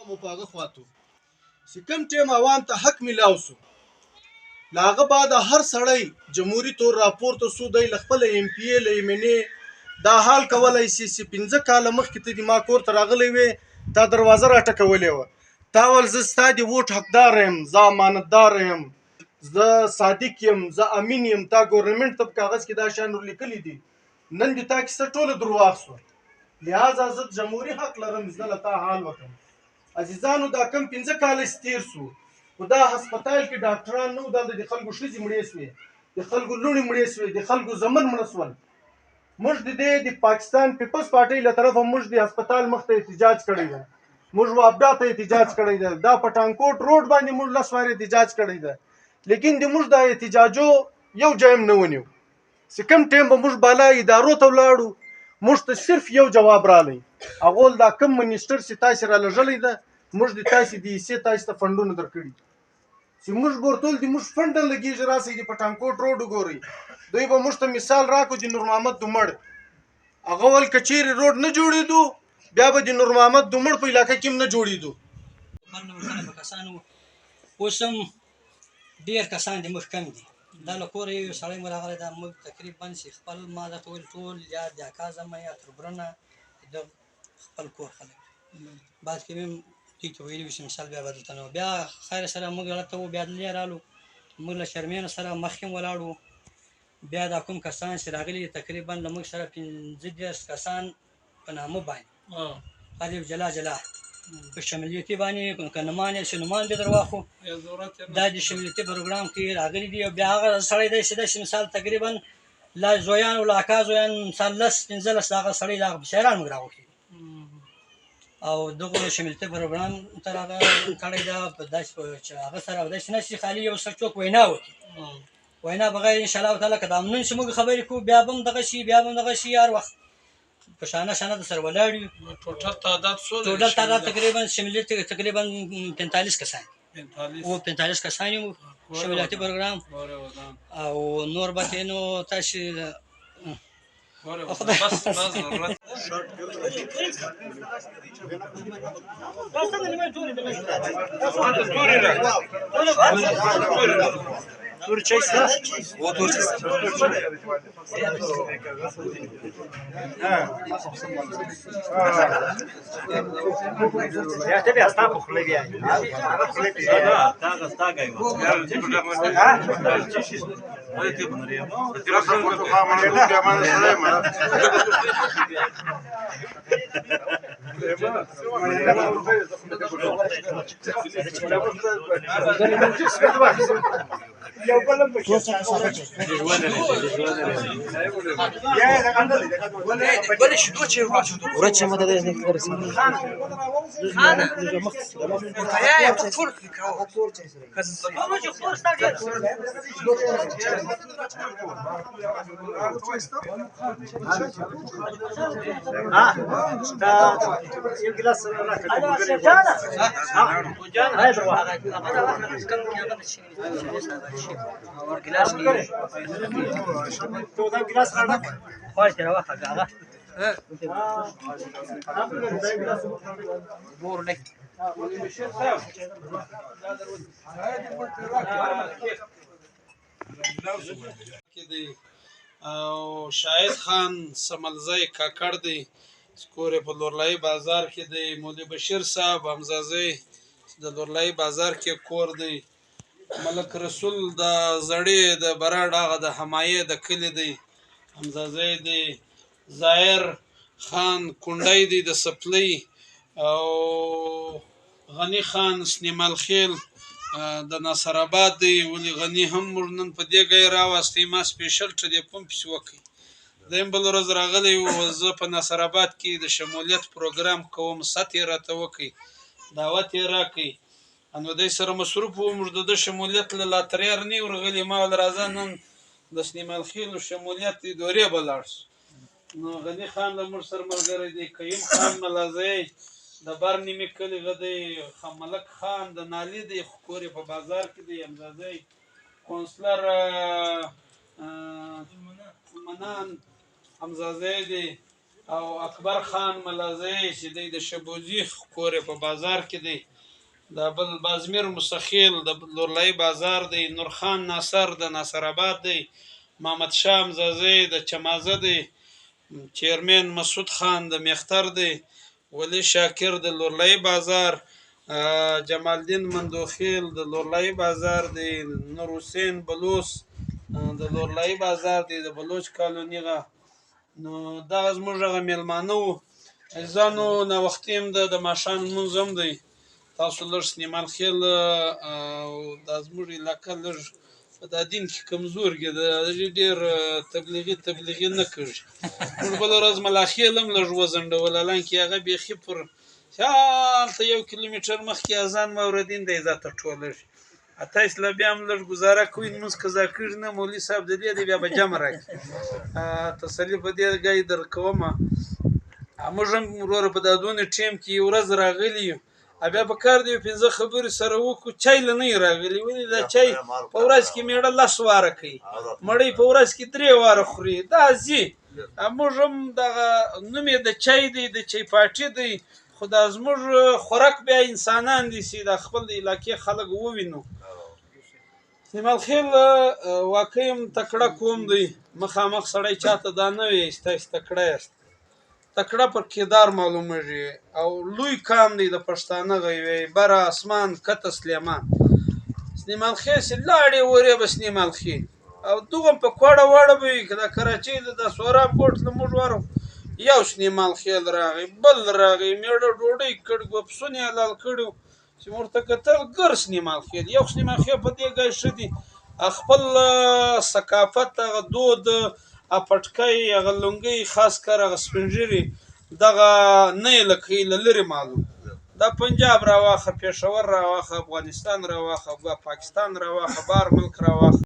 مو په هغه خواته چې کوم ټیم عوام ته حق میلاو سو له هغه بعد هر سړی جمهوري طور راپورته سو دی له خپله ایم پی ای له ایم ان ای دا حال کولی سي چې 15 کاله مخکې ته دې ما کور ته راغلی وې تا دروازه راټکولې وه تا ویل زه ستا د ووټ حقدار یم زه امانتدار یم زه صادق یم زه امین یم تا ګورنمنټ ته په کاغذ کې دا شیان ورلیکلي دي نن دې تا کیسه ټوله درواغ سوه لہذا زه جمهوري حق لرم زه له تا حال وکړم عزیزانو دا کم 15 کاله تیر سو خو دا هسپتال کې ډاکټران نه وو دلته د خلکو ښځې مړې سوې د خلکو لوڼې مړې سوې د خلکو زمن مړه سول موږ د پاکستان پیپلز پارټۍ له طرفه موږ د هسپتال مخ ته احتجاج کړی ده موږ وابډا ته احتجاج کړی ده دا پټانکوټ روډ باندې موږ 10 واره احتجاج کړی ده لیکن د موږ د احتجاجو یو ځای نه ونیو چې کوم ټیم به موږ بالا ادارو ته ولاړو موږ ته صرف یو جواب رالی هغول دا کم منیسټر چې تاسې را لږلی ده موږ د تاسې د حصې تاسې ته فنډونه درکړي چې موږ به ورته ویل د موږ فنډ نه لګېږي راسئ د پټانکوټ روډ وګورئ دوی به موږ ته مثال راکړو د نور محمد دومړ هغه ویل که چیرې روډ نه جوړېدو بیا به د نور محمد دومړ په علاقه کې هم نه جوړېدو کسانو اوس هم ډېر کسان د موږ کم دي دا له کوره یو سړی مو راغلی دا موږ تقریبا چې خپل ما درته ویل ټول یا د اکا زمه یا تربرونه د خپل کور خلک بعد کې مې دوی ته ویلي وو چې مثال بیا به دلته نه بیا خیر سره موږ هلته وو بیا دلې رالو موږ له شرمینو سره مخکې ولاړ وو بیا دا کوم کسان چې راغلي تقریبا له موږ سره 15 کسان په نامه باندې هر یو جلا جلا په شمولیتي باندې که نومان یې چې نومان دې در واخو دا د شمولیتي پروګرام کې راغلي دي او بیا هغه سړی دی چې داسې مثال تقریبا لا زویان او لا اکا زویان مثال 10 15 هغه سړی د هغه بشیران موږ راوښي او دغه شمولیتي پروګرام ته هغه کړی دا په داسې چې هغه سره داسې نه چې خالي یو څه څوک وینا وکړي وینا بغیر انشاءالله تعالی که د امنون چې موږ خبرې کوو بیا به هم دغه شي بیا به هم دغه شي هر وخت په شانه شانه د سره ولاړ یو ټوټل تعداد تقریبا شمولیت تقریبا 45 کسان او 45 کسان یو شمولیتي پروګرام او نور به نو تاسو Tur çeksin. O tur çeksin. Ya tabii hasta kokulu bir yani. Hasta gayba. Hadi tip bunları ya. ورچه مدد از نکرد او شاهد خان سملزی کاکړ دی کور په لورلای بازار کې دی مولوی بشیر صاحب حمزازی د لورلای بازار کې کور دی ملک رسول د زړې د براډ هغه د حمایه د کلی دی حمزازی دی ظاهر خان کونډی دی د سپلی او غنی خان سنیمال خیل د ناصر آباد دی ولی غنی هم موږ نن په دې ګای راوستې ما سپیشل ټلیفون پسې وکړ دیم بل ورځ راغلی و زه په ناصر آباد کې د شمولیت پروګرام کوم ست یې راته وکړي دعوت یې راکړي نو دی سره مصروف وو موږ د ده شمولیت له لاتريار نه ورغلي ما ویل راځه نن د سلیمان خېلو شمولیت دورې به لاړ شو نو غني خان له موږ سره ملګری دی کریم خان ملازی د بر نیمې کلي غدی ملک خان د نالي دی خو کور یې په بازار کې دی امزادی کونسلر منان حمزازی دی او اکبر خان ملازی چې دی د شبوزي کور یې په بازار کې دی د بل بازمیر مستخیل د لورلای بازار دی نورخان ناصر د ناصر آباد دی محمد شاه حمزازی د چمازه دی چیرمن مسعود خان د میختر دی ولی شاکر د لورلای بازار جمال الدین مندوخیل د لورلای بازار دی نور حسین بلوس د لورلای بازار دی د بلوچ کالونی غا نو دغه زموږ هغه میلمانه وو ځانو نه وختیم د ماښام لمونځ هم دی تاسو لږ سلیمان خېل دا زموږ علاقه لږ په دا دین کې کمزورګي د ډېر تبلیغي نه کوي موږ بله ورځ ملاخېل هم لږ وځنډول حالانکې هغه بیخي پر هلته 1 کیلومتر مخکې اذان موردین دی زه تر ټوله تاسو له بیا هم لږ ګزاره کوئ لمونځ قضا کېږي نه مولوي صاحب د دې دی بیا به جمع راکړي تسلي په دې ځای درکومه موږ هم وروره په دا دونه ټیم کې یو ورځ راغلي یو بیا په کار دی 15 خبرې سره وکړو چای له نه راغلی ولې دا چای په ورځ کې میړه 10 واره کوي مړی په ورځ کې 3 واره خوري دا ځي موږ هم دغه نوم یې د چای دی د چای پاټي دی خو دا زموږ خوراک بیا انسانان دي چې د خپل علاقې خلک ووینو سلیمان خېل واقعي تکړه قوم دی مخامخ سړی چاته دا نه وي ستاسو تکړه یاست تکړه پر کردار معلومیږي او لوی کام دی د پښتانه غوي بر اسمان کته سلیمان خېل چې لاړې وره به سلیمان خېل او دغه په کوړه وړه به کله کراچۍ د سوراب کوټ له موږ ورو یو سلیمان خېل راغی بل راغی میړه ډوډۍ کړ ګپسونه حلال کړو چې ورته کتل ګر سلیمان خېل یو سلیمان خېل په دې ګای شدي خپل ثقافت دود اپټکای غلونګي خاص کر غسپنجري دغه نه لکه لری معلوم دا پنجاب راواخه پېښور راواخه افغانستان راواخه پاکستان راواخه بار ملک راواخه